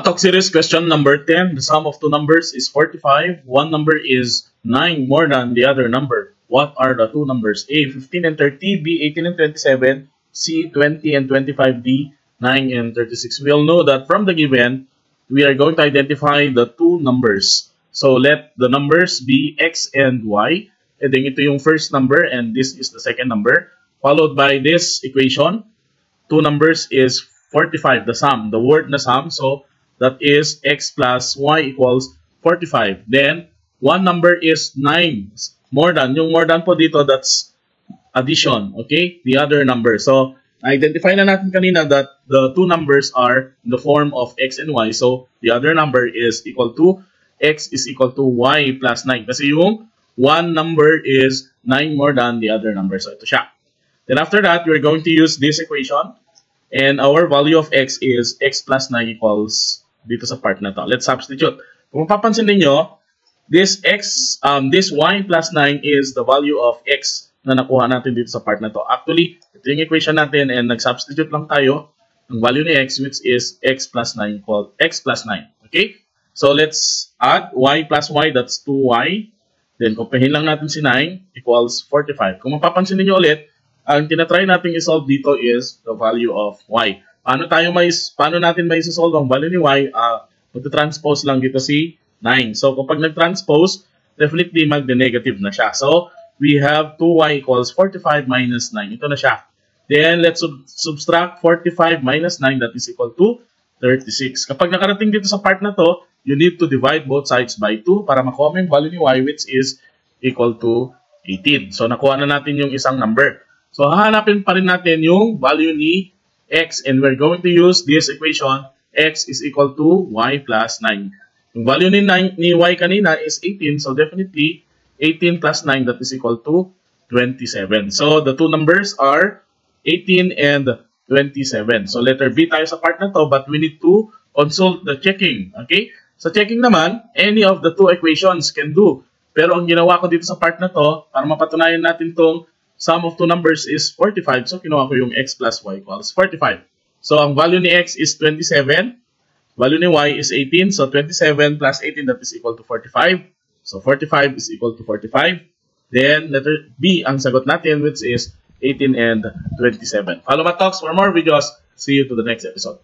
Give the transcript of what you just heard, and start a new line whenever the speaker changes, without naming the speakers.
Atok series question number 10. The sum of two numbers is 45. One number is 9 more than the other number. What are the two numbers? A, 15 and 30. B, 18 and 27. C, 20 and 25. D, 9 and 36. We all know that from the given, we are going to identify the two numbers. So let the numbers be x and y. And then ito yung first number and this is the second number. Followed by this equation. Two numbers is 45, the sum, the word na sum. So that is x plus y equals 45. Then, one number is 9. More than. Yung more than po dito, that's addition. Okay? The other number. So, identify na natin kanina that the two numbers are in the form of x and y. So, the other number is equal to x is equal to y plus 9. Kasi yung one number is 9 more than the other number. So, ito siya. Then after that, we're going to use this equation. And our value of x is x plus 9 equals dito sa part na to. Let's substitute. Kung mapapansin niyo, this y plus 9 is the value of x na nakuha natin dito sa part na to. Actually, ito yung equation natin and nag-substitute lang tayo ng value ni x which is x plus 9 equals x plus 9. Okay? So let's add y plus y, that's 2y. Then kumplehin lang natin si 9 equals 45. Kung mapapansin niyo ulit, ang tinatry natin i-solve dito is the value of y. Paano natin may solve ang value ni y? Magta-transpose lang dito si 9. So, kapag nag-transpose, definitely mag-negative na siya. So, we have 2y equals 45 minus 9. Ito na siya. Then, let's subtract 45 minus 9. That is equal to 36. Kapag nakarating dito sa part na to, you need to divide both sides by 2 para makuha mo yung value ni y which is equal to 18. So, nakuha na natin yung isang number. So, hahanapin pa rin natin yung value ni x and we're going to use this equation. X is equal to y plus 9. Yung value ni y kanina is 18. So, definitely, 18 plus 9, that is equal to 27. So, the two numbers are 18 and 27. So, letter B tayo sa part na to, but we need to consult the checking. Okay? Sa checking naman, any of the two equations can do. Pero ang ginawa ko dito sa part na to, para mapatunayan natin tong sum of two numbers is 45. So, kinuha ko yung x plus y equals 45. So, ang value ni x is 27. Value ni y is 18. So, 27 plus 18, that is equal to 45. So, 45 is equal to 45. Then, letter B, ang sagot natin, which is 18 and 27. Follow my talks for more videos. See you to the next episode.